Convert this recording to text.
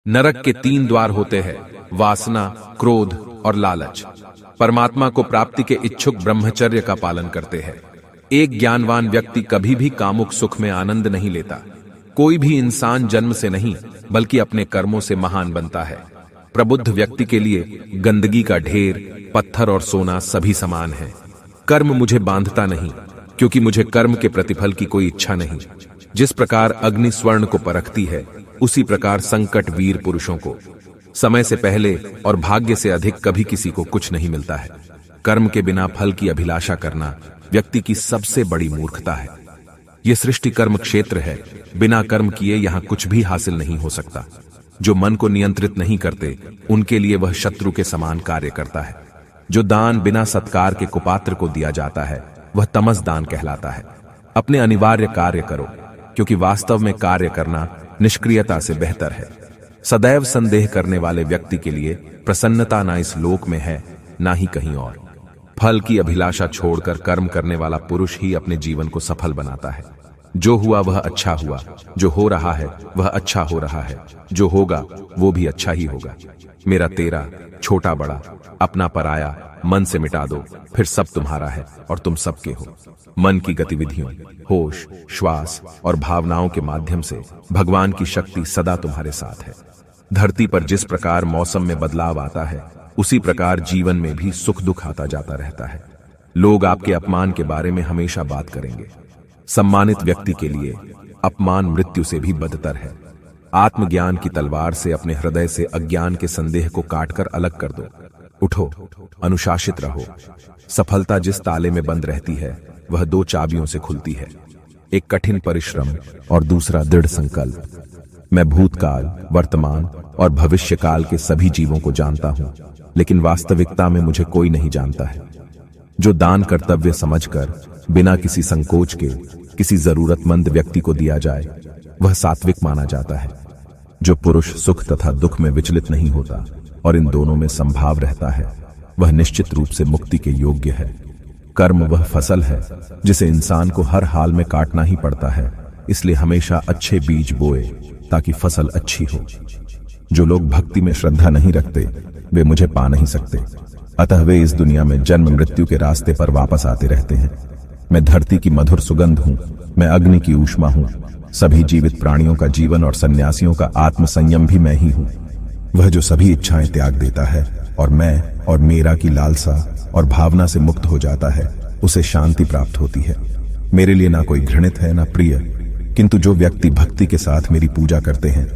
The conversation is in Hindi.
नरक के 3 द्वार होते हैं, वासना, क्रोध और लालच। परमात्मा को प्राप्ति के इच्छुक ब्रह्मचर्य का पालन करते हैं। एक ज्ञानवान व्यक्ति कभी भी कामुक सुख में आनंद नहीं लेता। कोई भी इंसान जन्म से नहीं बल्कि अपने कर्मों से महान बनता है। प्रबुद्ध व्यक्ति के लिए गंदगी का ढेर, पत्थर और सोना सभी समान है। कर्म मुझे बांधता नहीं, क्योंकि मुझे कर्म के प्रतिफल की कोई इच्छा नहीं। जिस प्रकार अग्नि स्वर्ण को परखती है, उसी प्रकार संकट वीर पुरुषों को। समय से पहले और भाग्य से अधिक कभी किसी को कुछ नहीं मिलता है। कर्म के बिना फल की अभिलाषा करना व्यक्ति की सबसे बड़ी मूर्खता है। यह सृष्टि कर्म क्षेत्र है। बिना कर्म किए यहां कुछ भी हासिल नहीं हो सकता। जो मन को नियंत्रित नहीं करते, उनके लिए वह शत्रु के समान कार्य करता है। जो दान बिना सत्कार के कुपात्र को दिया जाता है, वह तमस दान कहलाता है। अपने अनिवार्य कार्य करो, क्योंकि वास्तव में कार्य करना निष्क्रियता से बेहतर है। सदैव संदेह करने वाले व्यक्ति के लिए प्रसन्नता ना इस लोक में है, ना ही कहीं और। फल की अभिलाषा छोड़कर कर्म करने वाला पुरुष ही अपने जीवन को सफल बनाता है। जो हुआ वह अच्छा हुआ, जो हो रहा है वह अच्छा हो रहा है, जो होगा वो भी अच्छा ही होगा। मेरा तेरा, छोटा बड़ा, अपना पराया मन से मिटा दो, फिर सब तुम्हारा है और तुम सबके हो। मन की गतिविधियों, होश, श्वास और भावनाओं के माध्यम से भगवान की शक्ति सदा तुम्हारे साथ है। धरती पर जिस प्रकार मौसम में बदलाव आता है, उसी प्रकार जीवन में भी सुख दुख आता जाता रहता है। लोग आपके अपमान के बारे में हमेशा बात करेंगे। सम्मानित व्यक्ति के लिए अपमान मृत्यु से भी बदतर है। आत्मज्ञान की तलवार से अपने हृदय से अज्ञान के संदेह को काटकर अलग कर दो। उठो, अनुशासित रहो। सफलता जिस ताले में बंद रहती है, वह 2 चाबियों से खुलती है। एक कठिन परिश्रम और दूसरा दृढ़ संकल्प। मैं भूतकाल, वर्तमान और भविष्य काल के सभी जीवों को जानता हूं, लेकिन वास्तविकता में मुझे कोई नहीं जानता है। जो दान कर्तव्य समझकर बिना किसी संकोच के किसी जरूरतमंद व्यक्ति को दिया जाए, वह सात्विक माना जाता है। जो पुरुष सुख तथा दुख में विचलित नहीं होता और इन दोनों में संभाव रहता है, वह निश्चित रूप से मुक्ति के योग्य है। कर्म वह फसल है जिसे इंसान को हर हाल में काटना ही पड़ता है, इसलिए हमेशा अच्छे बीज बोए ताकि फसल अच्छी हो। जो लोग भक्ति में श्रद्धा नहीं रखते, वे मुझे पा नहीं सकते। अतः वे इस दुनिया में जन्म मृत्यु के रास्ते पर वापस आते रहते हैं। मैं धरती की मधुर सुगंध हूं, मैं अग्नि की ऊष्मा हूं। सभी जीवित प्राणियों का जीवन और सन्यासियों का आत्म संयम भी मैं ही हूं। वह जो सभी इच्छाएं त्याग देता है और मैं और मेरा की लालसा और भावना से मुक्त हो जाता है, उसे शांति प्राप्त होती है। मेरे लिए ना कोई घृणित है ना प्रिय, किंतु जो व्यक्ति भक्ति के साथ मेरी पूजा करते हैं,